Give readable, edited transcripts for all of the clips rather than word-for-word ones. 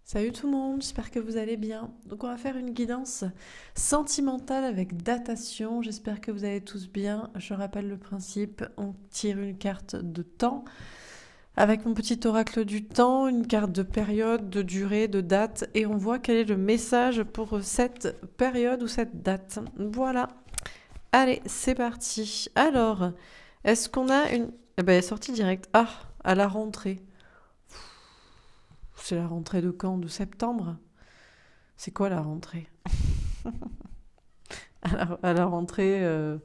Salut tout le monde, j'espère que vous allez bien. Donc on va faire une guidance sentimentale avec datation. J'espère que vous allez tous bien. Je rappelle le principe, on tire une carte de temps avec mon petit oracle du temps, une carte de période, de durée, de date et on voit quel est le message pour cette période ou cette date. Voilà. Allez, c'est parti. Alors, est-ce qu'on a une... Eh ben, sortie directe. Ah, à la rentrée. C'est la rentrée de quand? De septembre? C'est quoi la rentrée? À la rentrée, je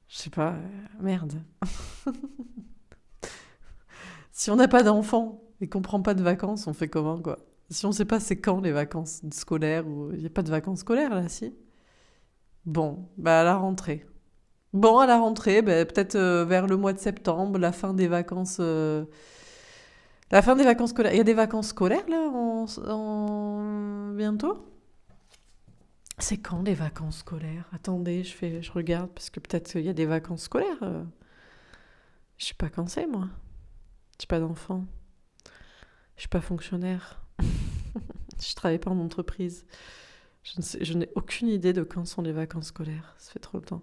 sais pas, merde. Si on n'a pas d'enfants et qu'on prend pas de vacances, on fait comment, quoi? Si on sait pas c'est quand les vacances scolaires ou il n'y a pas de vacances scolaires là, si? Bon, bah à la rentrée. Bon, à la rentrée, bah, peut-être vers le mois de septembre, la fin des vacances scolaires. Il y a des vacances scolaires là, bientôt? C'est quand les vacances scolaires? Attendez, je regarde parce que peut-être qu'il y a des vacances scolaires. Je sais pas quand c'est, moi. J'ai pas d'enfant. Je suis pas fonctionnaire. Je travaille pas en entreprise. Je n'ai aucune idée de quand sont les vacances scolaires. Ça fait trop longtemps.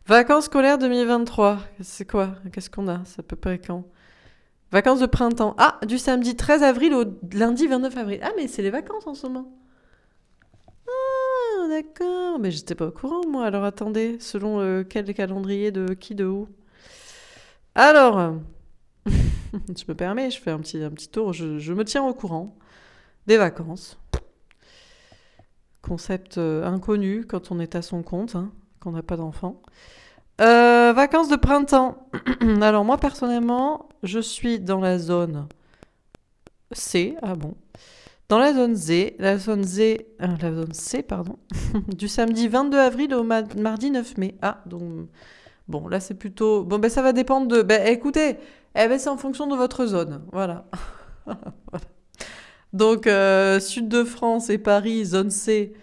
Vacances scolaires 2023. C'est quoi? Qu'est-ce qu'on a? C'est à peu près quand? Vacances de printemps. Ah, du samedi 13 avril au lundi 29 avril. Ah, mais c'est les vacances en ce moment. Ah, d'accord. Mais j'étais pas au courant, moi. Alors attendez, selon quel calendrier de qui, de où? Alors, je me permets, je fais un petit tour. Je me tiens au courant des vacances. Concept inconnu quand on est à son compte, hein, qu'on n'a pas d'enfant. Vacances de printemps. Alors moi personnellement, je suis dans la zone C. Ah bon. Dans la zone C, pardon, du samedi 22 avril au mardi 9 mai. Ah, donc, bon, là c'est plutôt... Bon, ben ça va dépendre de... Ben écoutez, c'est en fonction de votre zone, voilà. Donc, sud de France et Paris, zone C,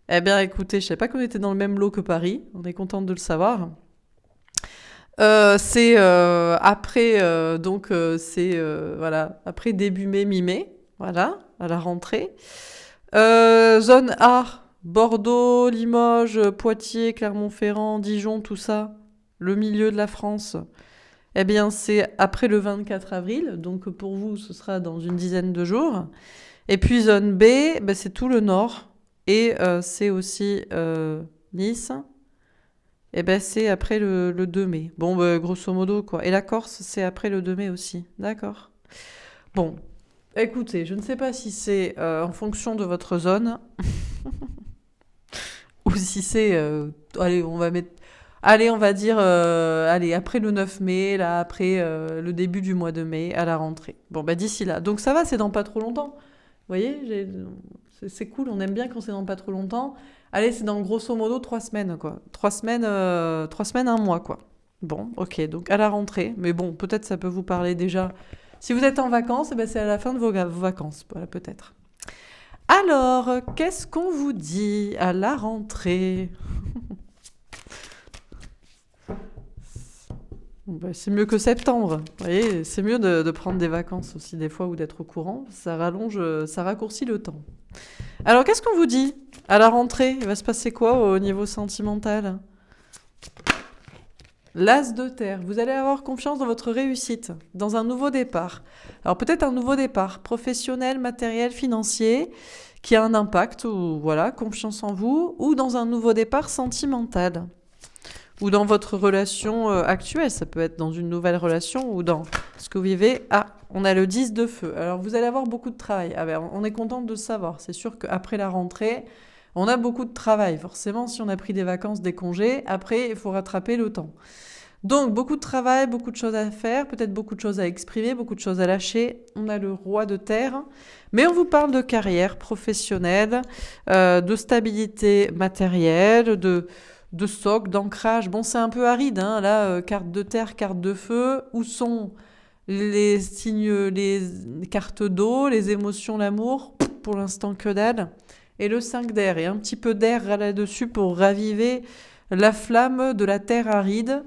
eh bien écoutez, je savais pas qu'on était dans le même lot que Paris, on est contente de le savoir. C'est après, voilà, après début mai, mi-mai, voilà, à la rentrée. Zone A, Bordeaux, Limoges, Poitiers, Clermont-Ferrand, Dijon, tout ça, le milieu de la France. Eh bien, c'est après le 24 avril, donc pour vous, ce sera dans une dizaine de jours. Et puis zone B, ben, c'est tout le nord, et c'est aussi Nice. Et ben c'est après le 2 mai. Bon, ben, grosso modo, quoi. Et la Corse, c'est après le 2 mai aussi. D'accord. Bon, écoutez, je ne sais pas si c'est en fonction de votre zone ou si c'est, allez, on va mettre, allez, on va dire, allez, après le 9 mai, là, après le début du mois de mai, à la rentrée. Bon, bah d'ici là. Donc ça va, c'est dans pas trop longtemps. Vous voyez, c'est cool, on aime bien quand c'est dans pas trop longtemps. Allez, c'est dans grosso modo 3 semaines, quoi. 3 semaines, 3 semaines, un mois, quoi. Bon, ok, donc à la rentrée. Mais bon, peut-être ça peut vous parler déjà. Si vous êtes en vacances, eh ben c'est à la fin de vos vacances, voilà, peut-être. Alors, qu'est-ce qu'on vous dit à la rentrée? Bon, bah, c'est mieux que septembre. Vous voyez, c'est mieux de prendre des vacances aussi des fois ou d'être au courant. Ça rallonge, ça raccourcit le temps. Alors, qu'est-ce qu'on vous dit à la rentrée? Il va se passer quoi au niveau sentimental? L'as de terre. Vous allez avoir confiance dans votre réussite, dans un nouveau départ. Alors peut-être un nouveau départ professionnel, matériel, financier, qui a un impact, ou voilà, confiance en vous, ou dans un nouveau départ sentimental, ou dans votre relation actuelle. Ça peut être dans une nouvelle relation ou dans ce que vous vivez. Ah, on a le 10 de feu. Alors vous allez avoir beaucoup de travail. Ah ben, on est content de le savoir. C'est sûr qu'après la rentrée, on a beaucoup de travail. Forcément, si on a pris des vacances, des congés, après, il faut rattraper le temps. Donc, beaucoup de travail, beaucoup de choses à faire, peut-être beaucoup de choses à exprimer, beaucoup de choses à lâcher. On a le roi de terre. Mais on vous parle de carrière professionnelle, de stabilité matérielle, de socle, d'ancrage. Bon, c'est un peu aride, hein. Là, carte de terre, carte de feu. Où sont les signes, les cartes d'eau, les émotions, l'amour? Pour l'instant, que dalle. Et le 5 d'air. Et un petit peu d'air là-dessus pour raviver la flamme de la terre aride.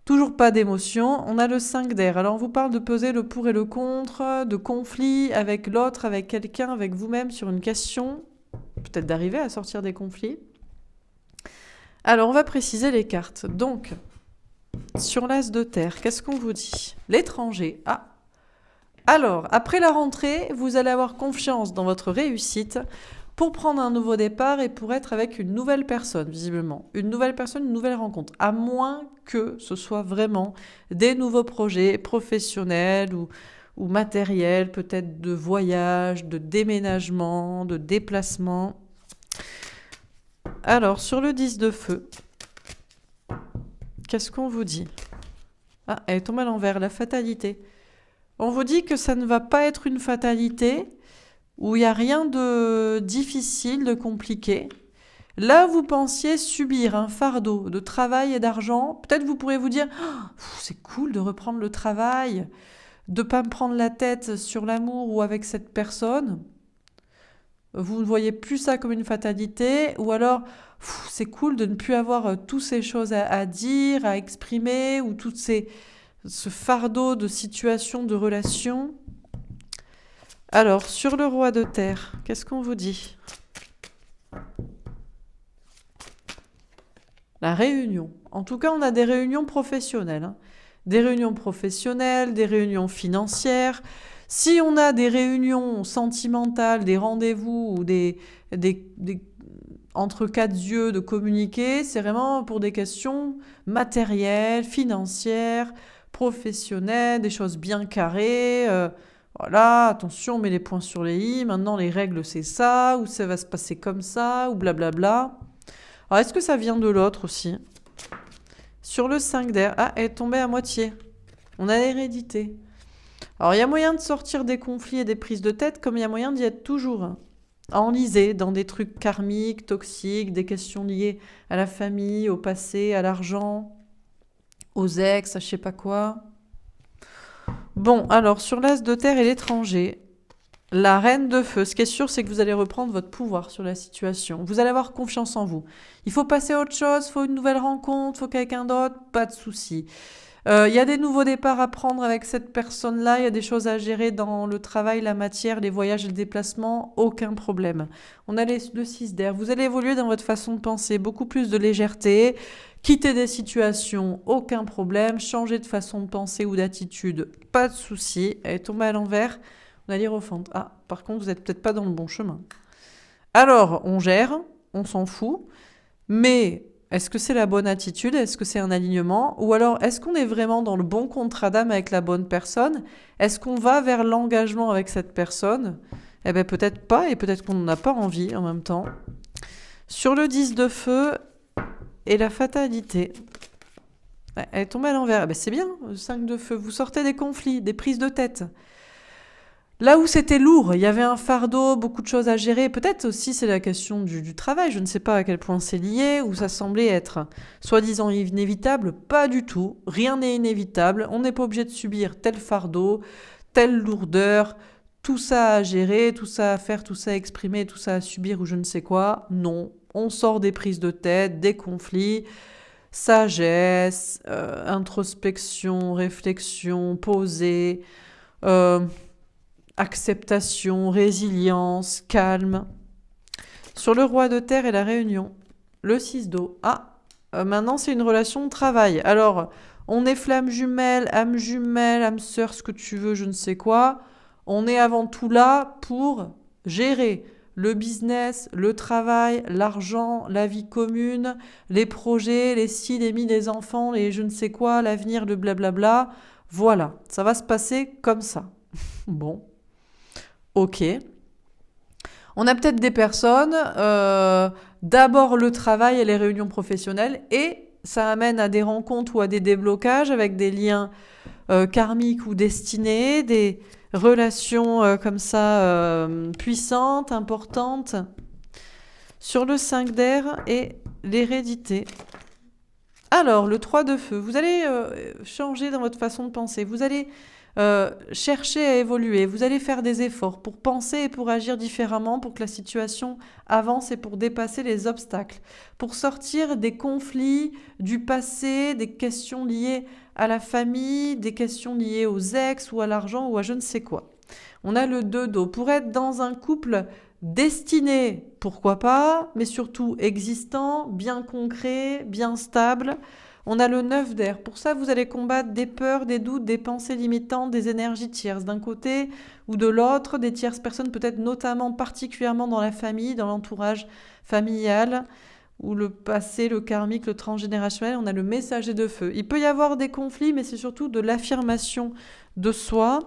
Toujours pas d'émotion. On a le 5 d'air. Alors, on vous parle de peser le pour et le contre, de conflits avec l'autre, avec quelqu'un, avec vous-même sur une question. Peut-être d'arriver à sortir des conflits. Alors, on va préciser les cartes. Donc, sur l'as de terre, qu'est-ce qu'on vous dit? L'étranger. Ah. Alors, après la rentrée, vous allez avoir confiance dans votre réussite pour prendre un nouveau départ et pour être avec une nouvelle personne, visiblement. Une nouvelle personne, une nouvelle rencontre. À moins que ce soit vraiment des nouveaux projets professionnels ou matériels, peut-être de voyage, de déménagement, de déplacement. Alors, sur le 10 de feu, qu'est-ce qu'on vous dit? Ah, elle est tombée à l'envers, la fatalité. On vous dit que ça ne va pas être une fatalité, où il n'y a rien de difficile, de compliqué. Là, vous pensiez subir un fardeau de travail et d'argent. Peut-être vous pourrez vous dire oh, c'est cool de reprendre le travail, de ne pas me prendre la tête sur l'amour ou avec cette personne. Vous ne voyez plus ça comme une fatalité. Ou alors, c'est cool de ne plus avoir toutes ces choses à dire, à exprimer, ou ce fardeau de situation, de relation. Alors, sur le roi de terre, qu'est-ce qu'on vous dit? La réunion. En tout cas, on a des réunions professionnelles. Hein. Des réunions professionnelles, des réunions financières. Si on a des réunions sentimentales, des rendez-vous ou des entre quatre yeux de communiquer, c'est vraiment pour des questions matérielles, financières, professionnelles, des choses bien carrées. Voilà, attention, on met les points sur les i. Maintenant, les règles, c'est ça, ou ça va se passer comme ça, ou blablabla. Alors, est-ce que ça vient de l'autre aussi? Sur le 5 d'air, ah, elle est tombée à moitié. On a l'hérédité. Alors, il y a moyen de sortir des conflits et des prises de tête, comme il y a moyen d'y être toujours enlisé dans des trucs karmiques, toxiques, des questions liées à la famille, au passé, à l'argent, aux ex, à je sais pas quoi. Bon, alors, sur l'as de terre et l'étranger, la reine de feu, ce qui est sûr, c'est que vous allez reprendre votre pouvoir sur la situation. Vous allez avoir confiance en vous. Il faut passer à autre chose, il faut une nouvelle rencontre, il faut quelqu'un d'autre, pas de souci. Il y a des nouveaux départs à prendre avec cette personne-là, il y a des choses à gérer dans le travail, la matière, les voyages et le déplacement, aucun problème. On a le 6 d'air. Vous allez évoluer dans votre façon de penser, beaucoup plus de légèreté, quitter des situations, aucun problème, changer de façon de penser ou d'attitude, pas de souci. Elle est tombée à l'envers. On a l'hiérophante. Ah, par contre, vous n'êtes peut-être pas dans le bon chemin. Alors, on gère, on s'en fout, mais est-ce que c'est la bonne attitude? Est-ce que c'est un alignement? Ou alors, est-ce qu'on est vraiment dans le bon contrat d'âme avec la bonne personne? Est-ce qu'on va vers l'engagement avec cette personne? Eh bien, peut-être pas, et peut-être qu'on n'en a pas envie en même temps. Sur le 10 de feu et la fatalité. Elle est tombée à l'envers. Eh bien, c'est bien, le 5 de feu. Vous sortez des conflits, des prises de tête. Là où c'était lourd, il y avait un fardeau, beaucoup de choses à gérer. Peut-être aussi c'est la question du travail, je ne sais pas à quel point c'est lié, où ça semblait être soi-disant inévitable. Pas du tout, rien n'est inévitable. On n'est pas obligé de subir tel fardeau, telle lourdeur, tout ça à gérer, tout ça à faire, tout ça à exprimer, tout ça à subir ou je ne sais quoi. Non, on sort des prises de tête, des conflits, sagesse, introspection, réflexion, poser... acceptation, résilience, calme. Sur le roi de terre et la réunion, le 6 d'eau. Ah, maintenant c'est une relation de travail. Alors, on est flamme jumelle, âme sœur, ce que tu veux, je ne sais quoi. On est avant tout là pour gérer le business, le travail, l'argent, la vie commune, les projets, les si, les mi, les enfants, les je ne sais quoi, l'avenir, le blablabla. Voilà, ça va se passer comme ça. Bon. Ok. On a peut-être des personnes, d'abord le travail et les réunions professionnelles, et ça amène à des rencontres ou à des déblocages avec des liens karmiques ou destinés, des relations comme ça puissantes, importantes. Sur le 5 d'air et l'hérédité. Alors, le 3 de feu, vous allez changer dans votre façon de penser, vous allez Cherchez à évoluer. Vous allez faire des efforts pour penser et pour agir différemment, pour que la situation avance et pour dépasser les obstacles, pour sortir des conflits du passé, des questions liées à la famille, des questions liées aux ex ou à l'argent ou à je ne sais quoi. On a le 2 d'eau. Pour être dans un couple destiné, pourquoi pas, mais surtout existant, bien concret, bien stable. On a le 9 d'air. Pour ça, vous allez combattre des peurs, des doutes, des pensées limitantes, des énergies tierces d'un côté ou de l'autre, des tierces personnes peut-être notamment particulièrement dans la famille, dans l'entourage familial, ou le passé, le karmique, le transgénérationnel. On a le messager de feu. Il peut y avoir des conflits, mais c'est surtout de l'affirmation de soi.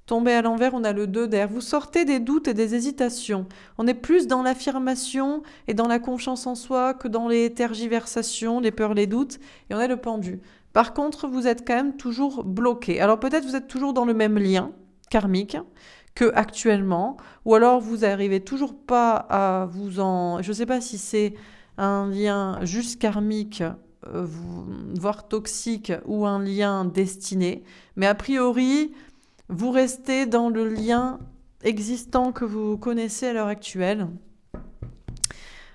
Tombé à l'envers, on a le 2 d'air. Vous sortez des doutes et des hésitations. On est plus dans l'affirmation et dans la confiance en soi que dans les tergiversations, les peurs, les doutes. Et on a le pendu. Par contre, vous êtes quand même toujours bloqué. Alors peut-être vous êtes toujours dans le même lien karmique que actuellement, ou alors vous n'arrivez toujours pas à vous en... Je ne sais pas si c'est un lien juste karmique, voire toxique, ou un lien destiné. Mais a priori... Vous restez dans le lien existant que vous connaissez à l'heure actuelle.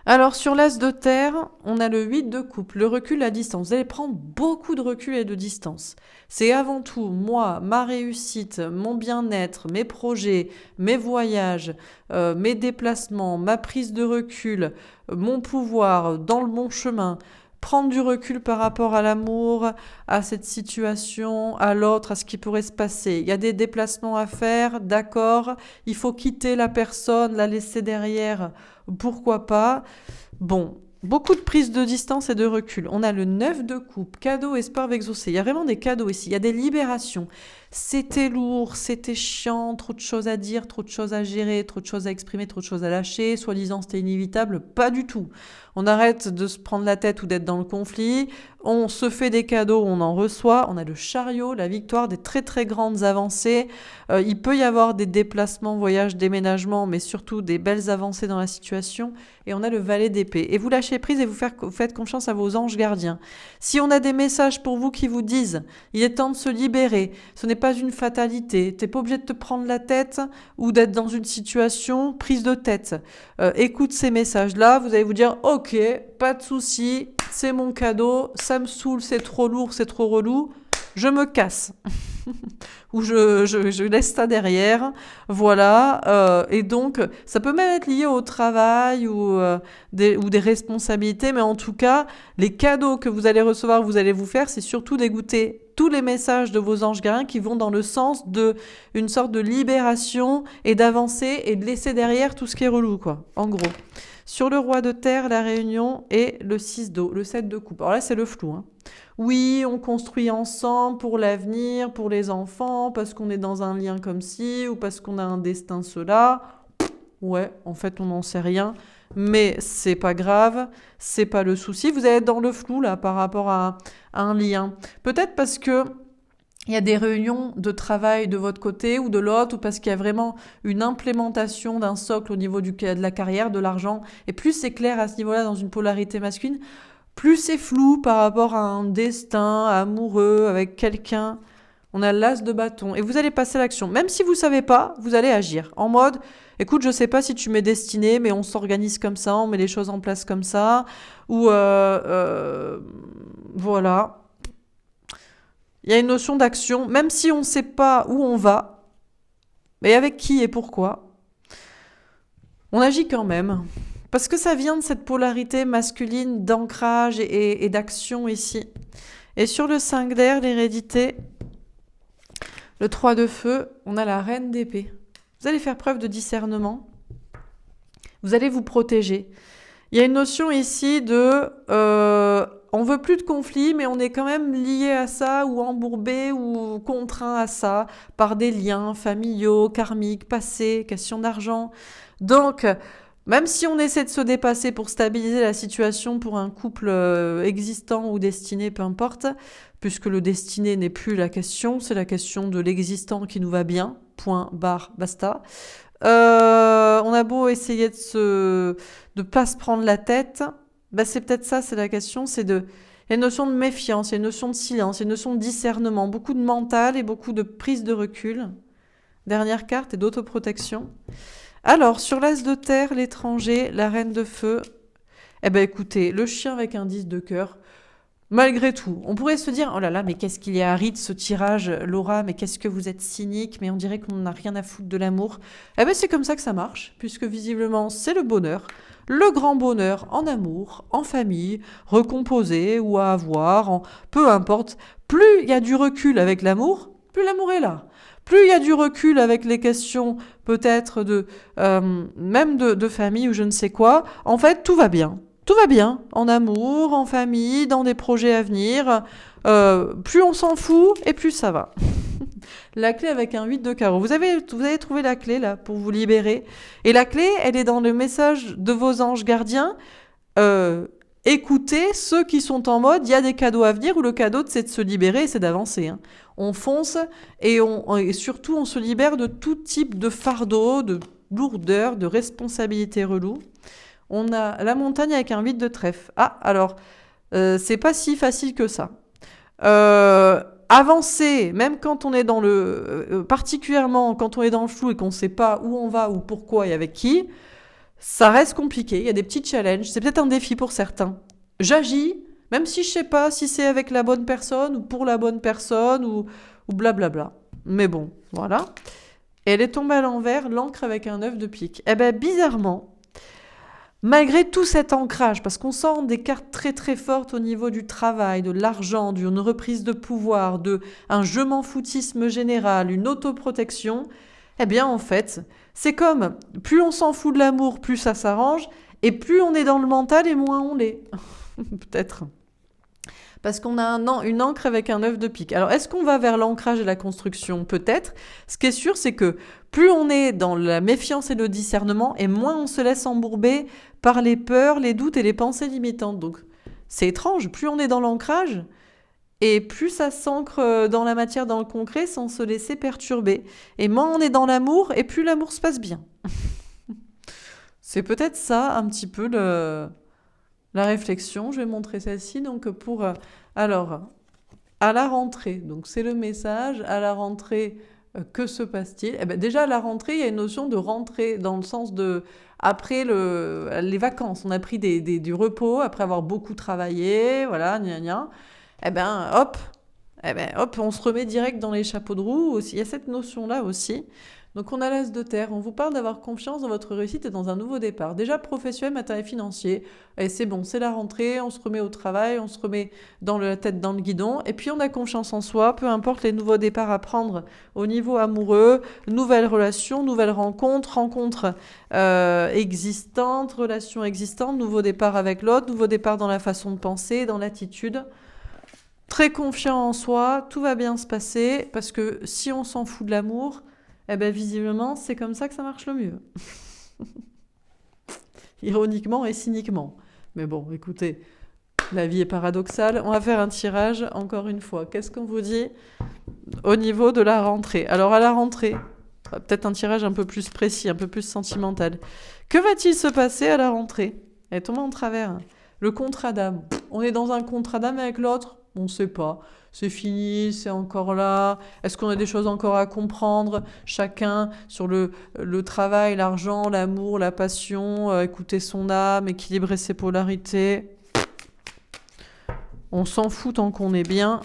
Alors sur l'as de terre, on a le 8 de coupe, le recul, la distance. Vous allez prendre beaucoup de recul et de distance. C'est avant tout moi, ma réussite, mon bien-être, mes projets, mes voyages, mes déplacements, ma prise de recul, mon pouvoir dans le bon chemin. Prendre du recul par rapport à l'amour, à cette situation, à l'autre, à ce qui pourrait se passer. Il y a des déplacements à faire, d'accord. Il faut quitter la personne, la laisser derrière, pourquoi pas. Bon, beaucoup de prise de distance et de recul. On a le 9 de coupe, cadeau, espoir, exaucé. Il y a vraiment des cadeaux ici, il y a des libérations. C'était lourd, c'était chiant, trop de choses à dire, trop de choses à gérer, trop de choses à exprimer, trop de choses à lâcher, soi-disant c'était inévitable, pas du tout. On arrête de se prendre la tête ou d'être dans le conflit, on se fait des cadeaux, on en reçoit, on a le chariot, la victoire, des très très grandes avancées. Il peut y avoir des déplacements, voyages, déménagements, mais surtout des belles avancées dans la situation. Et on a le valet d'épée. Et vous lâchez prise et vous faites confiance à vos anges gardiens. Si on a des messages pour vous qui vous disent « il est temps de se libérer », ce n'est pas une fatalité, t'es pas obligé de te prendre la tête ou d'être dans une situation prise de tête. Écoute ces messages-là, vous allez vous dire « ok, pas de souci, c'est mon cadeau, ça me saoule, c'est trop lourd, c'est trop relou, je me casse. » Ou je laisse ça derrière, voilà. Et donc, ça peut même être lié au travail ou des responsabilités, mais en tout cas, les cadeaux que vous allez recevoir, vous allez vous faire, c'est surtout d'écouter tous les messages de vos anges gardiens qui vont dans le sens de une sorte de libération et d'avancer et de laisser derrière tout ce qui est relou, quoi, en gros. Sur le roi de terre, la réunion et le 6 d'eau, le 7 de coupe. Alors là, c'est le flou, hein. Oui, on construit ensemble pour l'avenir, pour les enfants, parce qu'on est dans un lien comme ci, ou parce qu'on a un destin cela. Ouais, en fait, on n'en sait rien. Mais c'est pas grave, c'est pas le souci. Vous allez être dans le flou, là, par rapport à un lien. Peut-être parce que il y a des réunions de travail de votre côté ou de l'autre, ou parce qu'il y a vraiment une implémentation d'un socle au niveau de la carrière, de l'argent. Et plus c'est clair à ce niveau-là dans une polarité masculine, plus c'est flou par rapport à un destin amoureux avec quelqu'un. On a l'as de bâton. Et vous allez passer à l'action. Même si vous ne savez pas, vous allez agir. En mode, écoute, je ne sais pas si tu m'es destiné, mais on s'organise comme ça, on met les choses en place comme ça. Ou, voilà. Il y a une notion d'action, même si on ne sait pas où on va, mais avec qui et pourquoi, on agit quand même. Parce que ça vient de cette polarité masculine d'ancrage et d'action ici. Et sur le 5 d'air, l'hérédité, le 3 de feu, on a la reine d'épée. Vous allez faire preuve de discernement. Vous allez vous protéger. Il y a une notion ici de... on veut plus de conflit, mais on est quand même lié à ça, ou embourbé, ou contraint à ça, par des liens familiaux, karmiques, passés, question d'argent. Donc, même si on essaie de se dépasser pour stabiliser la situation pour un couple existant ou destiné, peu importe, puisque le destiné n'est plus la question, c'est la question de l'existant qui nous va bien, point, barre, basta. On a beau essayer de pas se prendre la tête, bah c'est peut-être ça, c'est la question, c'est de... Il les notions de méfiance, les notions de silence, les notions de discernement, beaucoup de mental et beaucoup de prise de recul. Dernière carte et d'autoprotection. Alors, sur l'as de terre, l'étranger, la reine de feu, eh ben écoutez, le chien avec un 10 de cœur, malgré tout, on pourrait se dire, oh là là, mais qu'est-ce qu'il y a aride ce tirage, Laura, mais qu'est-ce que vous êtes cynique, mais on dirait qu'on n'a rien à foutre de l'amour. Eh ben c'est comme ça que ça marche, puisque visiblement c'est le bonheur, le grand bonheur en amour, en famille, recomposé ou à avoir, peu importe. Plus il y a du recul avec l'amour, plus l'amour est là. Plus il y a du recul avec les questions peut-être même de famille ou je ne sais quoi, en fait tout va bien. Tout va bien, en amour, en famille, dans des projets à venir. Plus on s'en fout et plus ça va. La clé avec un 8 de carreau. Vous avez trouvé la clé là pour vous libérer. Et la clé, elle est dans le message de vos anges gardiens. Écoutez ceux qui sont en mode, il y a des cadeaux à venir, où le cadeau c'est de se libérer et c'est d'avancer. Hein. On fonce et surtout on se libère de tout type de fardeau, de lourdeur, de responsabilité relou. On a la montagne avec un 8 de trèfle. Ah, alors, c'est pas si facile que ça. Avancer, même quand on est dans particulièrement quand on est dans le flou et qu'on ne sait pas où on va ou pourquoi et avec qui, ça reste compliqué. Il y a des petits challenges. C'est peut-être un défi pour certains. J'agis, même si je ne sais pas si c'est avec la bonne personne ou pour la bonne personne ou blablabla. Mais bon, voilà. Et elle est tombée à l'envers, l'encre avec un 9 de pique. Eh ben, bizarrement, malgré tout cet ancrage, parce qu'on sent des cartes très très fortes au niveau du travail, de l'argent, d'une reprise de pouvoir, un je m'en foutisme général, une autoprotection, eh bien en fait, c'est comme plus on s'en fout de l'amour, plus ça s'arrange, et plus on est dans le mental et moins on l'est. Peut-être. Parce qu'on a une encre avec un 9 de pique. Alors, est-ce qu'on va vers l'ancrage et la construction? Peut-être. Ce qui est sûr, c'est que plus on est dans la méfiance et le discernement, et moins on se laisse embourber par les peurs, les doutes et les pensées limitantes. Donc, c'est étrange. Plus on est dans l'ancrage, et plus ça s'ancre dans la matière, dans le concret, sans se laisser perturber. Et moins on est dans l'amour, et plus l'amour se passe bien. C'est peut-être ça, un petit peu, la réflexion. Je vais montrer celle-ci. Donc, alors, à la rentrée, donc c'est le message, à la rentrée, que se passe-t-il? Eh ben, déjà, à la rentrée, il y a une notion de rentrée, dans le sens de, après les vacances, on a pris du repos, après avoir beaucoup travaillé, voilà, gna gna. Eh ben, hop, on se remet direct dans les chapeaux de roue. Il y a cette notion-là aussi. Donc on a l'as de terre, on vous parle d'avoir confiance dans votre réussite et dans un nouveau départ. Déjà professionnel, matériel financier, et c'est bon, c'est la rentrée, on se remet au travail, on se remet la tête dans le guidon, et puis on a confiance en soi, peu importe les nouveaux départs à prendre au niveau amoureux, nouvelles relations, nouvelles rencontres existantes, relations existantes, nouveau départ avec l'autre, nouveau départ dans la façon de penser, dans l'attitude. Très confiant en soi, tout va bien se passer, parce que si on s'en fout de l'amour, eh bien, visiblement, c'est comme ça que ça marche le mieux. Ironiquement et cyniquement. Mais bon, écoutez, la vie est paradoxale. On va faire un tirage, encore une fois. Qu'est-ce qu'on vous dit au niveau de la rentrée? Alors, à la rentrée, peut-être un tirage un peu plus précis, un peu plus sentimental. Que va-t-il se passer à la rentrée? Elle est tombée en travers. Le contrat d'âme. On est dans un contrat d'âme avec l'autre? On ne sait pas. C'est fini, c'est encore là. Est-ce qu'on a des choses encore à comprendre? Chacun sur le travail, l'argent, l'amour, la passion, écouter son âme, équilibrer ses polarités. On s'en fout tant qu'on est bien.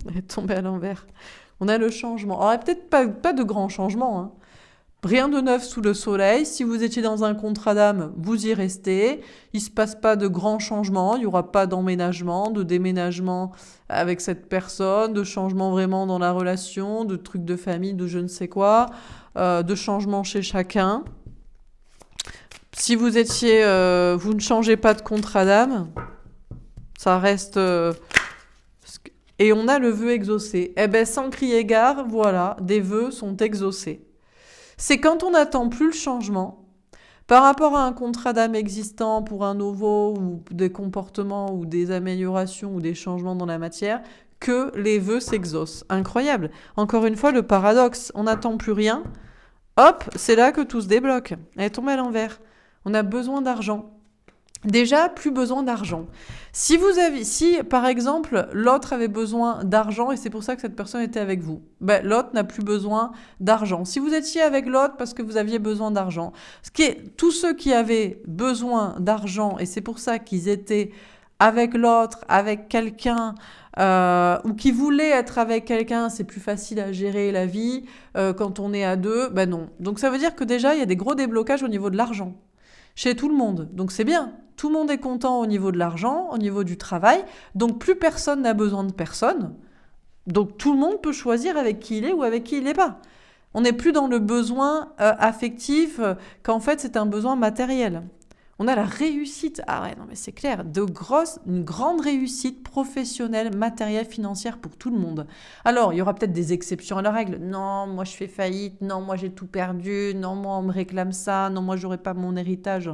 Elle est tombée à l'envers. On a le changement. Alors, il n'y a peut-être pas de grands changements, hein. Rien de neuf sous le soleil. Si vous étiez dans un contrat d'âme, vous y restez. Il ne se passe pas de grands changements. Il n'y aura pas d'emménagement, de déménagement avec cette personne, de changement vraiment dans la relation, de trucs de famille, de je ne sais quoi, de changement chez chacun. Si vous ne changez pas de contrat d'âme, ça reste... Et on a le vœu exaucé. Eh bien, sans crier gare, voilà, des vœux sont exaucés. C'est quand on n'attend plus le changement par rapport à un contrat d'âme existant pour un nouveau ou des comportements ou des améliorations ou des changements dans la matière que les vœux s'exaucent. Incroyable. Encore une fois, le paradoxe. On n'attend plus rien. Hop, c'est là que tout se débloque. Elle est tombée à l'envers. On a besoin d'argent. Déjà, plus besoin d'argent. Si par exemple l'autre avait besoin d'argent et c'est pour ça que cette personne était avec vous, ben, l'autre n'a plus besoin d'argent. Si vous étiez avec l'autre parce que vous aviez besoin d'argent, tous ceux qui avaient besoin d'argent et c'est pour ça qu'ils étaient avec l'autre, avec quelqu'un ou qui voulaient être avec quelqu'un, c'est plus facile à gérer la vie quand on est à deux, ben non. Donc ça veut dire que déjà il y a des gros déblocages au niveau de l'argent chez tout le monde. Donc c'est bien. Tout le monde est content au niveau de l'argent, au niveau du travail. Donc plus personne n'a besoin de personne. Donc tout le monde peut choisir avec qui il est ou avec qui il n'est pas. On n'est plus dans le besoin affectif qu'en fait c'est un besoin matériel. On a la réussite, ah ouais, non mais c'est clair, une grande réussite professionnelle, matérielle, financière pour tout le monde. Alors, il y aura peut-être des exceptions à la règle. Non, moi je fais faillite, non, moi j'ai tout perdu, non, moi on me réclame ça, non, moi j'aurai pas mon héritage.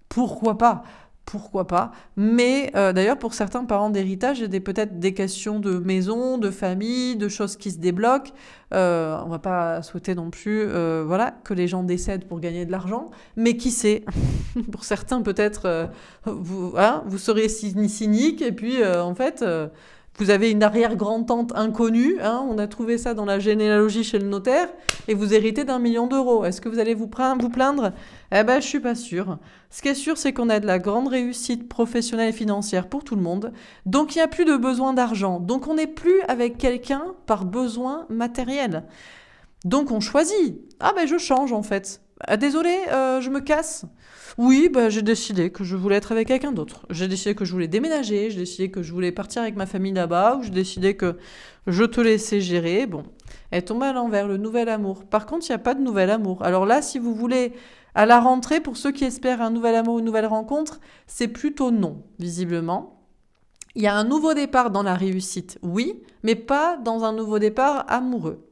Pourquoi pas? Pourquoi pas? Mais d'ailleurs, pour certains parents d'héritage, il y a peut-être des questions de maison, de famille, de choses qui se débloquent. On va pas souhaiter non plus voilà, que les gens décèdent pour gagner de l'argent, mais qui sait? Pour certains, peut-être, vous serez cynique et puis en fait, vous avez une arrière-grand-tante inconnue, hein, on a trouvé ça dans la généalogie chez le notaire, et vous héritez d'1 million d'euros. Est-ce que vous allez vous plaindre? Eh ben, je suis pas sûre. Ce qui est sûr, c'est qu'on a de la grande réussite professionnelle et financière pour tout le monde. Donc, il n'y a plus de besoin d'argent. Donc, on n'est plus avec quelqu'un par besoin matériel. Donc, on choisit. Ah ben, je change en fait. Ah, désolé, je me casse. Oui, bah, j'ai décidé que je voulais être avec quelqu'un d'autre. J'ai décidé que je voulais déménager, j'ai décidé que je voulais partir avec ma famille là-bas, ou j'ai décidé que je te laissais gérer. Bon, elle tombe à l'envers, le nouvel amour. Par contre, il n'y a pas de nouvel amour. Alors là, si vous voulez, à la rentrée, pour ceux qui espèrent un nouvel amour ou une nouvelle rencontre, c'est plutôt non, visiblement. Il y a un nouveau départ dans la réussite, oui, mais pas dans un nouveau départ amoureux.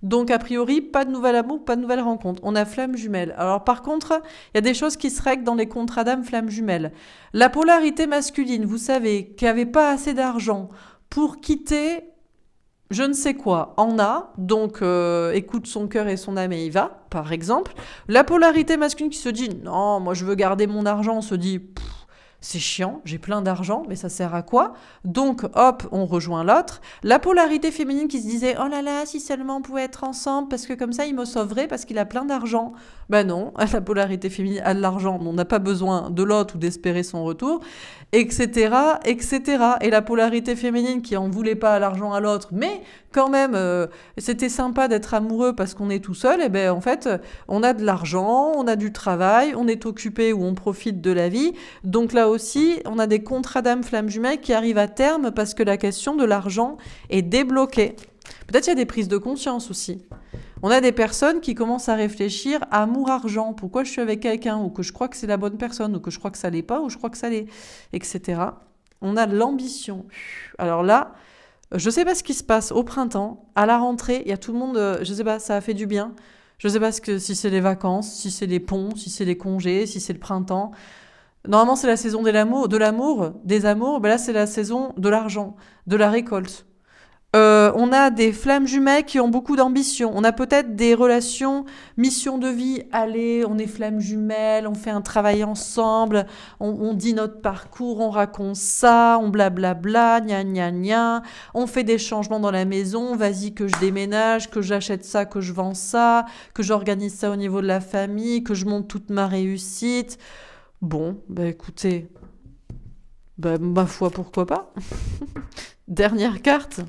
Donc, a priori, pas de nouvel amour, pas de nouvelle rencontre. On a flamme jumelle. Alors, par contre, il y a des choses qui se règlent dans les contrats d'âme flamme jumelle. La polarité masculine, vous savez, qui n'avait pas assez d'argent pour quitter je ne sais quoi, en a, donc écoute son cœur et son âme et y va, par exemple. La polarité masculine qui se dit non, moi je veux garder mon argent, on se dit c'est chiant, j'ai plein d'argent, mais ça sert à quoi? Donc, hop, on rejoint l'autre. La polarité féminine qui se disait « Oh là là, si seulement on pouvait être ensemble, parce que comme ça, il me sauverait parce qu'il a plein d'argent. » Ben non, la polarité féminine a de l'argent, mais on n'a pas besoin de l'autre ou d'espérer son retour, etc., etc. Et la polarité féminine qui en voulait pas à l'argent à l'autre, mais quand même, c'était sympa d'être amoureux parce qu'on est tout seul, et ben en fait, on a de l'argent, on a du travail, on est occupé ou on profite de la vie. Donc là aussi, on a des contrats d'âme flamme jumelle qui arrivent à terme parce que la question de l'argent est débloquée. Peut-être qu'il y a des prises de conscience aussi. On a des personnes qui commencent à réfléchir à amour-argent. Pourquoi je suis avec quelqu'un? Ou que je crois que c'est la bonne personne, ou que je crois que ça l'est pas, ou je crois que ça l'est, etc. On a de l'ambition. Alors là, je sais pas ce qui se passe au printemps, à la rentrée, il y a tout le monde, je sais pas, ça a fait du bien. Je sais pas si c'est les vacances, si c'est les ponts, si c'est les congés, si c'est le printemps. Normalement, c'est la saison des amours. Ben là, c'est la saison de l'argent, de la récolte. On a des flammes jumelles qui ont beaucoup d'ambition. On a peut-être des relations, mission de vie. Allez, on est flammes jumelles, on fait un travail ensemble, on dit notre parcours, on raconte ça, on blablabla, gna gna gna. On fait des changements dans la maison. Vas-y que je déménage, que j'achète ça, que je vends ça, que j'organise ça au niveau de la famille, que je monte toute ma réussite. Bon, bah écoutez, bah, ma foi, pourquoi pas. Dernière carte.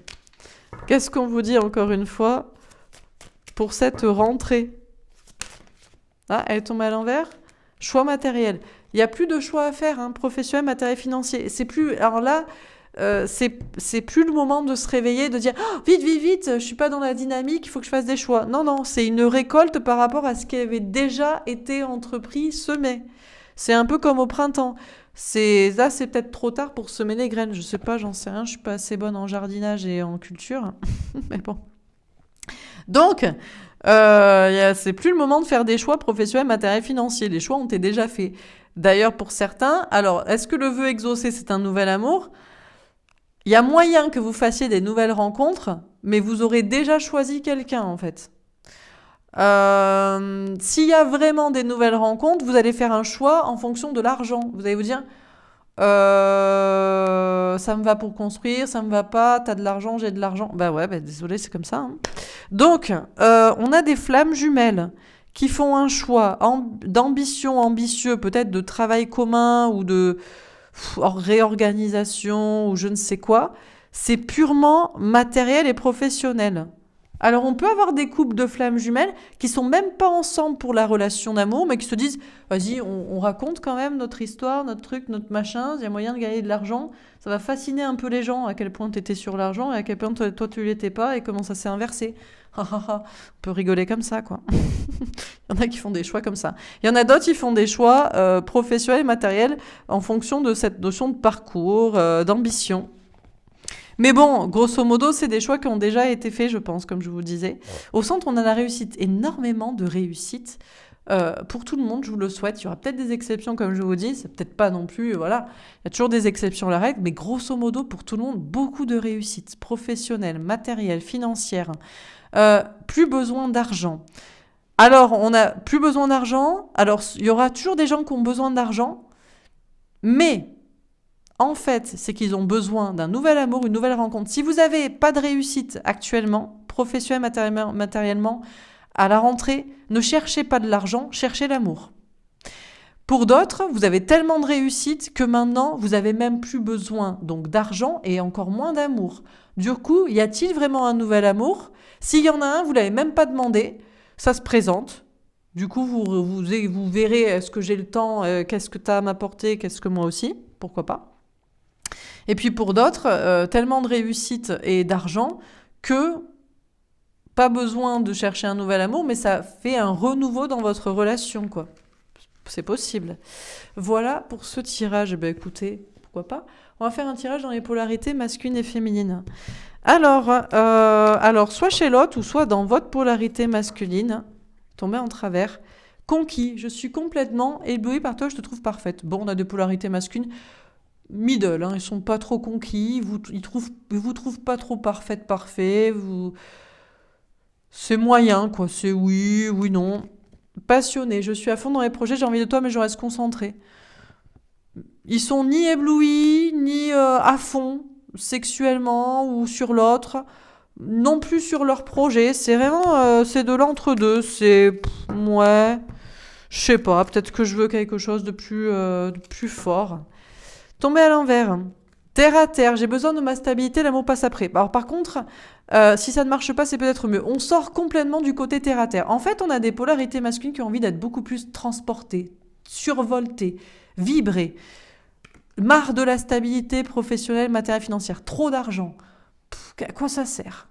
Qu'est-ce qu'on vous dit encore une fois pour cette rentrée? Ah, elle tombe à l'envers. Choix matériel. Il n'y a plus de choix à faire, hein, professionnel, matériel, financier. C'est plus. Alors là, c'est plus le moment de se réveiller, de dire oh, vite, vite, vite, je suis pas dans la dynamique, il faut que je fasse des choix. Non, non, c'est une récolte par rapport à ce qui avait déjà été entrepris, semé. C'est un peu comme au printemps. Là, c'est peut-être trop tard pour semer les graines. Je sais pas, j'en sais rien. Je suis pas assez bonne en jardinage et en culture. Mais bon. Donc, c'est plus le moment de faire des choix professionnels, matériels, financiers. Les choix ont été déjà faits. D'ailleurs, pour certains, alors, est-ce que le vœu exaucé, c'est un nouvel amour? Il y a moyen que vous fassiez des nouvelles rencontres, mais vous aurez déjà choisi quelqu'un, en fait. S'il y a vraiment des nouvelles rencontres, vous allez faire un choix en fonction de l'argent. Vous allez vous dire, ça me va pour construire, ça me va pas, t'as de l'argent, j'ai de l'argent. Bah ouais, bah désolé, c'est comme ça, hein. Donc, on a des flammes jumelles qui font un choix d'ambition ambitieux, peut-être de travail commun ou de réorganisation ou je ne sais quoi. C'est purement matériel et professionnel. Alors on peut avoir des couples de flammes jumelles qui sont même pas ensemble pour la relation d'amour, mais qui se disent, vas-y, on raconte quand même notre histoire, notre truc, notre machin, il y a moyen de gagner de l'argent. Ça va fasciner un peu les gens à quel point tu étais sur l'argent et à quel point toi tu l'étais pas et comment ça s'est inversé. On peut rigoler comme ça, quoi. Il y en a qui font des choix comme ça. Il y en a d'autres qui font des choix professionnels et matériels en fonction de cette notion de parcours, d'ambition. Mais bon, grosso modo, c'est des choix qui ont déjà été faits, je pense, comme je vous disais. Au centre, on a la réussite, énormément de réussite. Pour tout le monde, je vous le souhaite. Il y aura peut-être des exceptions, comme je vous dis. C'est peut-être pas non plus, voilà. Il y a toujours des exceptions à la règle, mais grosso modo, pour tout le monde, beaucoup de réussite professionnelle, matérielle, financière. Plus besoin d'argent. Alors, on n'a plus besoin d'argent. Alors, il y aura toujours des gens qui ont besoin d'argent, mais en fait, c'est qu'ils ont besoin d'un nouvel amour, une nouvelle rencontre. Si vous n'avez pas de réussite actuellement, professionnellement, matériellement, à la rentrée, ne cherchez pas de l'argent, cherchez l'amour. Pour d'autres, vous avez tellement de réussite que maintenant, vous n'avez même plus besoin donc d'argent et encore moins d'amour. Du coup, y a-t-il vraiment un nouvel amour? S'il y en a un, vous ne l'avez même pas demandé, ça se présente. Du coup, vous verrez, est-ce que j'ai le temps, qu'est-ce que tu as à m'apporter, qu'est-ce que moi aussi, pourquoi pas. Et puis pour d'autres, tellement de réussite et d'argent que pas besoin de chercher un nouvel amour, mais ça fait un renouveau dans votre relation, quoi. C'est possible. Voilà pour ce tirage. Ben écoutez, pourquoi pas. On va faire un tirage dans les polarités masculines et féminines. Alors soit chez l'autre ou soit dans votre polarité masculine, tombez en travers. Conquis, je suis complètement ébloui par toi, je te trouve parfaite. Bon, on a des polarités masculines middle, hein, ils sont pas trop conquis, ils vous trouvent pas trop parfait, c'est moyen, quoi, c'est oui, oui, non. Passionné, je suis à fond dans les projets, j'ai envie de toi, mais je reste concentré. Ils sont ni éblouis, ni à fond, sexuellement ou sur l'autre, non plus sur leur projet, c'est vraiment, c'est de l'entre-deux, ouais, je sais pas, peut-être que je veux quelque chose de plus fort. Tomber à l'envers. Terre à terre, j'ai besoin de ma stabilité, l'amour passe après. Alors par contre, si ça ne marche pas, c'est peut-être mieux. On sort complètement du côté terre à terre. En fait, on a des polarités masculines qui ont envie d'être beaucoup plus transportées, survoltées, vibrées. Marre de la stabilité professionnelle, matérielle, financière. Trop d'argent. À quoi ça sert?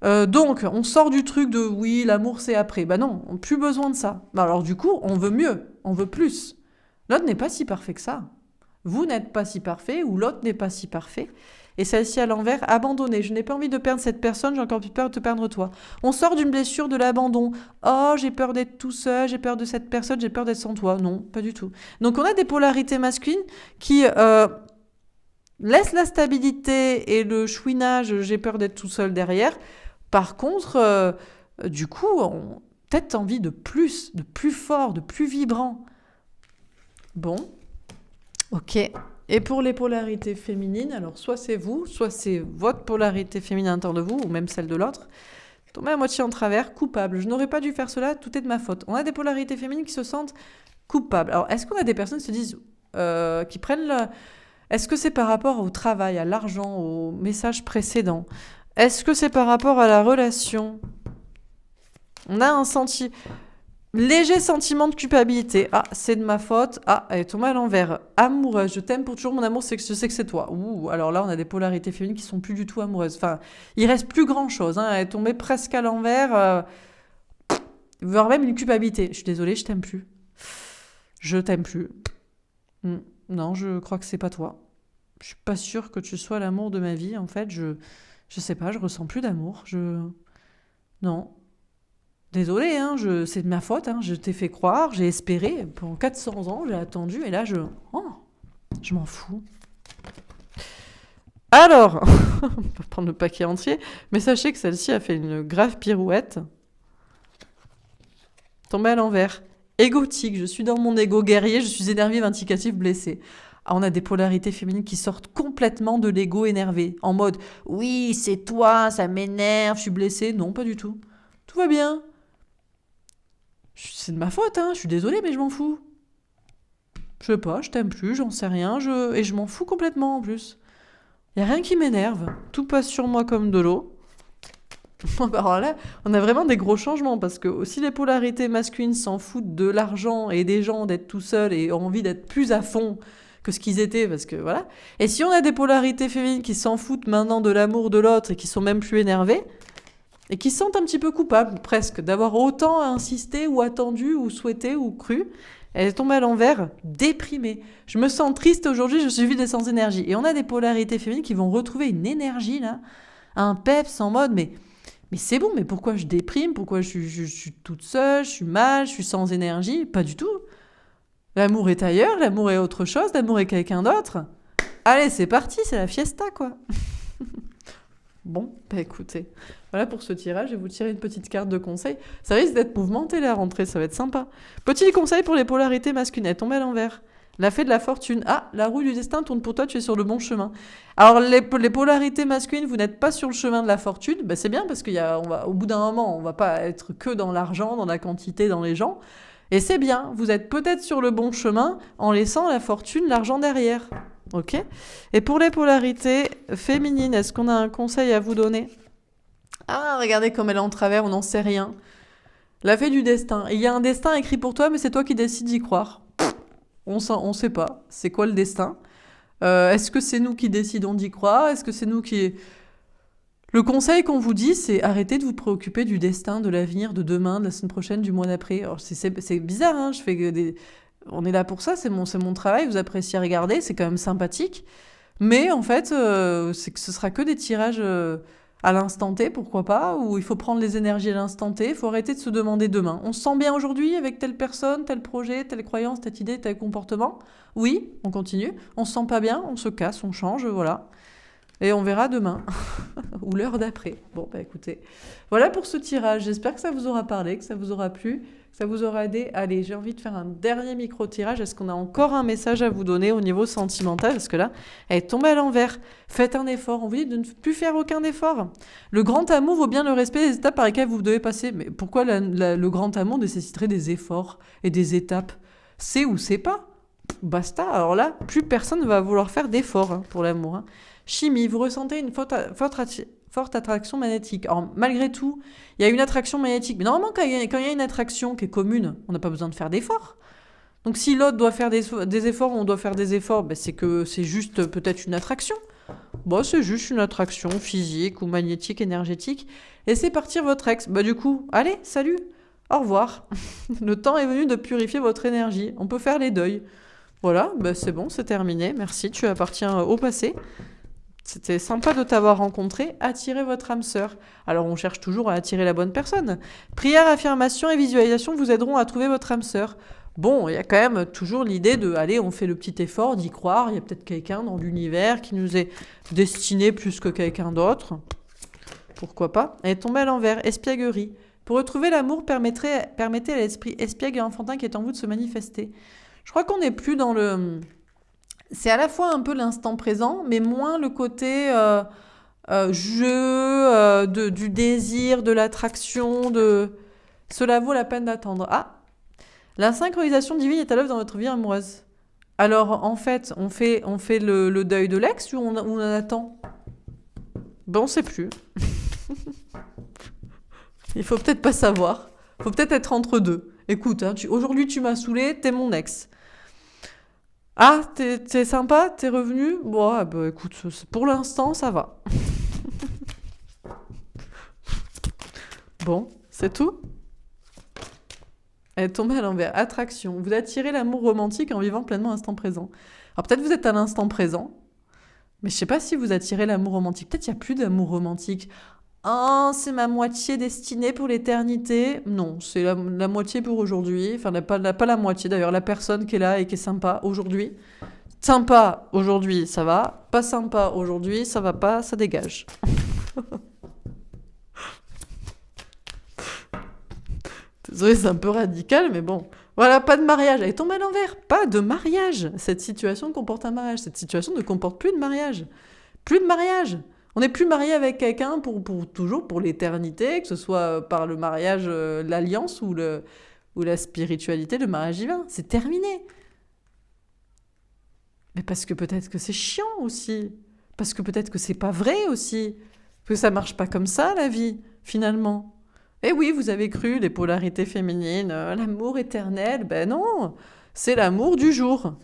Donc, on sort du truc de oui, l'amour c'est après. Bah non, on n'a plus besoin de ça. Alors du coup, on veut mieux, on veut plus. L'autre n'est pas si parfait que ça. Vous n'êtes pas si parfait ou l'autre n'est pas si parfait. Et celle-ci à l'envers, abandonnée. Je n'ai pas envie de perdre cette personne, j'ai encore plus peur de te perdre toi. On sort d'une blessure de l'abandon. Oh, j'ai peur d'être tout seul, j'ai peur de cette personne, j'ai peur d'être sans toi. Non, pas du tout. Donc on a des polarités masculines qui laissent la stabilité et le chouinage, j'ai peur d'être tout seul derrière. Par contre, du coup, on peut-être envie de plus fort, de plus vibrant. Bon. Ok. Et pour les polarités féminines, alors soit c'est vous, soit c'est votre polarité féminine à l'intérieur de vous, ou même celle de l'autre. Tombé à moitié en travers, coupable. Je n'aurais pas dû faire cela, tout est de ma faute. On a des polarités féminines qui se sentent coupables. Alors, est-ce qu'on a des personnes qui se disent, qui prennent le... Est-ce que c'est par rapport au travail, à l'argent, au message précédent? Est-ce que c'est par rapport à la relation? On a un léger sentiment de culpabilité. Ah, c'est de ma faute. Ah, elle est tombée à l'envers. Amoureuse, je t'aime pour toujours, mon amour, c'est que je sais que c'est toi. Ouh, alors là, on a des polarités féminines qui sont plus du tout amoureuses. Enfin, il reste plus grand-chose. Hein. Elle est tombée presque à l'envers. Voire même une culpabilité. Je suis désolée, je t'aime plus. Je t'aime plus. Non, je crois que c'est pas toi. Je suis pas sûre que tu sois l'amour de ma vie. En fait, je sais pas, je ressens plus d'amour. Non. Désolée, hein, c'est de ma faute, hein, je t'ai fait croire, j'ai espéré, pendant 400 ans, j'ai attendu, et là, je m'en fous. Alors, on va prendre le paquet entier, mais sachez que celle-ci a fait une grave pirouette. Tombé à l'envers. Égotique, je suis dans mon ego guerrier, je suis énervé, vindicatif, blessé. Ah, on a des polarités féminines qui sortent complètement de l'ego énervé. En mode, oui, c'est toi, ça m'énerve, je suis blessée. Non, pas du tout. Tout va bien. C'est de ma faute, hein, je suis désolée, mais je m'en fous. Je sais pas, je t'aime plus, j'en sais rien, et je m'en fous complètement en plus. Y a rien qui m'énerve. Tout passe sur moi comme de l'eau. Alors là, on a vraiment des gros changements parce que si les polarités masculines s'en foutent de l'argent et des gens, d'être tout seuls et ont envie d'être plus à fond que ce qu'ils étaient, parce que voilà. Et si on a des polarités féminines qui s'en foutent maintenant de l'amour de l'autre et qui sont même plus énervées et qui se sentent un petit peu coupables presque d'avoir autant insisté ou attendu ou souhaité ou cru, elle est tombée à l'envers, déprimée. Je me sens triste aujourd'hui, je suis vide et sans énergie. Et on a des polarités féminines qui vont retrouver une énergie là, un peps en mode mais c'est bon, mais pourquoi je déprime? Pourquoi je suis toute seule? Je suis mal? Je suis sans énergie? Pas du tout. L'amour est ailleurs, l'amour est autre chose, l'amour est quelqu'un d'autre. Allez, c'est parti, c'est la fiesta, quoi. Bon, bah écoutez, voilà pour ce tirage. Je vais vous tirer une petite carte de conseil. Ça risque d'être mouvementé la rentrée, ça va être sympa. Petit conseil pour les polarités masculines, tombez à l'envers. La fée de la fortune. Ah, la roue du destin tourne pour toi, tu es sur le bon chemin. Alors, les polarités masculines, vous n'êtes pas sur le chemin de la fortune. Ben, c'est bien parce au bout d'un moment, on va pas être que dans l'argent, dans la quantité, dans les gens. Et c'est bien, vous êtes peut-être sur le bon chemin en laissant la fortune, l'argent derrière. Ok? Et pour les polarités féminines, est-ce qu'on a un conseil à vous donner? Ah, regardez comme elle est en travers, on n'en sait rien. La fée du destin. Il y a un destin écrit pour toi, mais c'est toi qui décides d'y croire. On sait pas. C'est quoi le destin? Est-ce que c'est nous qui décidons d'y croire? Est-ce que c'est nous qui... Le conseil qu'on vous dit, c'est arrêtez de vous préoccuper du destin, de l'avenir, de demain, de la semaine prochaine, du mois d'après. Alors, c'est bizarre, hein, je fais on est là pour ça, c'est mon travail, vous appréciez regarder, c'est quand même sympathique. Mais en fait, c'est que ce sera que des tirages à l'instant T, pourquoi pas, où il faut prendre les énergies à l'instant T, il faut arrêter de se demander demain. On se sent bien aujourd'hui avec telle personne, tel projet, telle croyance, telle idée, tel comportement? Oui, on continue. On se sent pas bien, on se casse, on change, voilà. Et on verra demain, ou l'heure d'après. Bon, bah écoutez, voilà pour ce tirage. J'espère que ça vous aura parlé, que ça vous aura plu, que ça vous aura aidé. Allez, j'ai envie de faire un dernier micro-tirage. Est-ce qu'on a encore un message à vous donner au niveau sentimental? Parce que là, elle est tombée à l'envers. Faites un effort. On vous dit de ne plus faire aucun effort. Le grand amour vaut bien le respect des étapes par lesquelles vous devez passer. Mais pourquoi le grand amour nécessiterait des efforts et des étapes? C'est ou c'est pas. Basta. Alors là, plus personne ne va vouloir faire d'efforts pour l'amour. Chimie, vous ressentez une forte attraction magnétique. Alors, malgré tout, il y a une attraction magnétique. Mais normalement, quand il y a une attraction qui est commune, on n'a pas besoin de faire d'efforts. Donc, si l'autre doit faire des efforts, on doit faire des efforts, ben, c'est que c'est juste peut-être une attraction. Bon, c'est juste une attraction physique ou magnétique, énergétique. Laissez partir votre ex. Bah, du coup, allez, salut, au revoir. Le temps est venu de purifier votre énergie. On peut faire les deuils. Voilà, bah, c'est bon, c'est terminé. Merci, tu appartiens au passé. C'était sympa de t'avoir rencontré. Attirez votre âme sœur. Alors, on cherche toujours à attirer la bonne personne. Prière, affirmation et visualisation vous aideront à trouver votre âme sœur. Bon, il y a quand même toujours l'idée de, allez, on fait le petit effort d'y croire. Il y a peut-être quelqu'un dans l'univers qui nous est destiné plus que quelqu'un d'autre. Pourquoi pas? Elle est tombée à l'envers. Espièglerie. Pour retrouver l'amour, permettez à l'esprit espiègle et enfantin qui est en vous de se manifester. Je crois qu'on n'est plus dans le... C'est à la fois un peu l'instant présent, mais moins le côté jeu, du désir, de l'attraction, de... Cela vaut la peine d'attendre. Ah, la synchronisation divine est à l'œuvre dans votre vie amoureuse. Alors, en fait, on fait le deuil de l'ex ou on attend? Ben, on sait plus. Il faut peut-être pas savoir. Il faut peut-être être entre deux. Écoute, hein, aujourd'hui tu m'as saoulé, t'es mon ex. Ah, t'es sympa, t'es revenu? Bon, ah bah écoute, pour l'instant, ça va. Bon, c'est tout? Elle est tombée à l'envers. Attraction. Vous attirez l'amour romantique en vivant pleinement l'instant présent. Alors peut-être vous êtes à l'instant présent, mais je sais pas si vous attirez l'amour romantique. Peut-être il n'y a plus d'amour romantique. Oh, c'est ma moitié destinée pour l'éternité. Non, c'est la moitié pour aujourd'hui. Enfin, pas la moitié d'ailleurs, la personne qui est là et qui est sympa aujourd'hui. Sympa aujourd'hui, ça va. Pas sympa aujourd'hui, ça va pas, ça dégage. Désolée, c'est un peu radical, mais bon. Voilà, pas de mariage. Elle est tombée à l'envers. Pas de mariage. Cette situation comporte un mariage. Cette situation ne comporte plus de mariage. Plus de mariage. On n'est plus marié avec quelqu'un pour toujours, pour l'éternité, que ce soit par le mariage, l'alliance ou la spiritualité, le mariage divin. C'est terminé. Mais parce que peut-être que c'est chiant aussi. Parce que peut-être que c'est pas vrai aussi. Que ça marche pas comme ça, la vie, finalement. Eh oui, vous avez cru, les polarités féminines, l'amour éternel. Ben non, c'est l'amour du jour.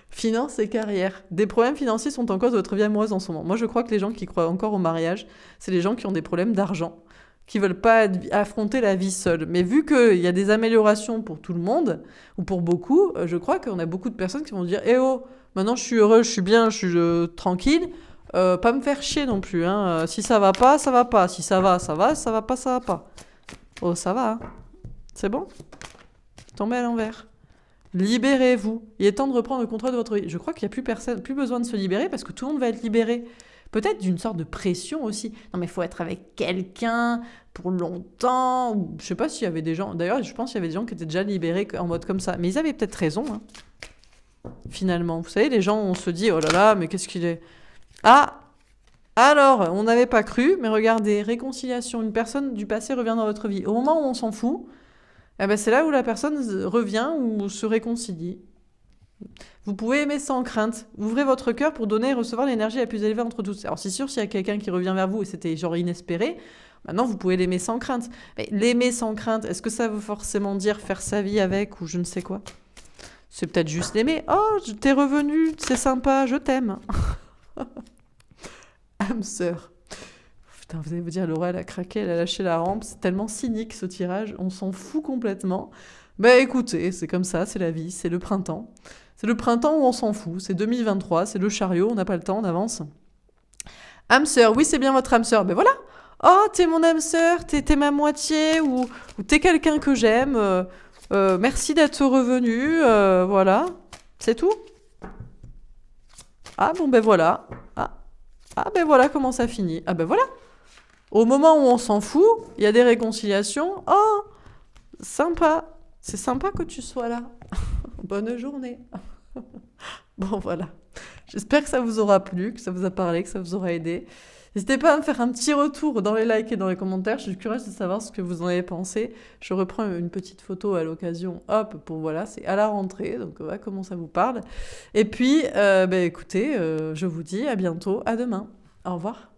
Finance et carrière. Des problèmes financiers sont en cause de votre vie amoureuse en ce moment. Moi, je crois que les gens qui croient encore au mariage, c'est les gens qui ont des problèmes d'argent, qui veulent pas affronter la vie seule. Mais vu qu'il y a des améliorations pour tout le monde, ou pour beaucoup, je crois qu'on a beaucoup de personnes qui vont dire « Eh oh, maintenant je suis heureux, je suis bien, je suis tranquille, pas me faire chier non plus. Hein. Si ça va pas, ça va pas. Si ça va, ça va. Ça va pas, ça va pas. » Oh, ça va, hein. C'est bon? Tombez à l'envers. Libérez-vous. Il est temps de reprendre le contrôle de votre vie. Je crois qu'il n'y a plus besoin de se libérer parce que tout le monde va être libéré. Peut-être d'une sorte de pression aussi. Non, mais il faut être avec quelqu'un pour longtemps. Ou, je sais pas s'il y avait des gens. D'ailleurs, je pense qu'il y avait des gens qui étaient déjà libérés en mode comme ça. Mais ils avaient peut-être raison, hein, finalement. Vous savez, les gens, on se dit, oh là là, mais qu'est-ce qu'il est. Ah! Alors, on n'avait pas cru, mais regardez, réconciliation. Une personne du passé revient dans votre vie. Au moment où on s'en fout, eh ben c'est là où la personne revient ou se réconcilie. Vous pouvez aimer sans crainte. Ouvrez votre cœur pour donner et recevoir l'énergie la plus élevée entre tous. Alors c'est sûr, s'il y a quelqu'un qui revient vers vous et c'était genre inespéré, maintenant vous pouvez l'aimer sans crainte. Mais l'aimer sans crainte, est-ce que ça veut forcément dire faire sa vie avec ou je ne sais quoi? C'est peut-être juste l'aimer. Oh, t'es revenu, c'est sympa, je t'aime. Âme sœur. Putain, vous allez vous dire, Laura, elle a craqué, elle a lâché la rampe. C'est tellement cynique ce tirage, on s'en fout complètement. Ben écoutez, c'est comme ça, c'est la vie, c'est le printemps. C'est le printemps où on s'en fout, c'est 2023, c'est le chariot, on n'a pas le temps, on avance. Âme sœur, oui, c'est bien votre âme sœur. Ben voilà. Oh, t'es mon âme sœur, t'es ma moitié, ou t'es quelqu'un que j'aime. Merci d'être revenu, voilà. C'est tout. Ah bon, ben voilà. Ah ben voilà comment ça finit. Ah ben voilà. Au moment où on s'en fout, il y a des réconciliations. Oh, sympa. C'est sympa que tu sois là. Bonne journée. Bon, voilà. J'espère que ça vous aura plu, que ça vous a parlé, que ça vous aura aidé. N'hésitez pas à me faire un petit retour dans les likes et dans les commentaires. Je suis curieuse de savoir ce que vous en avez pensé. Je reprends une petite photo à l'occasion. Hop, pour voilà, c'est à la rentrée. Donc, voilà comment ça vous parle. Et puis, écoutez, je vous dis à bientôt, à demain. Au revoir.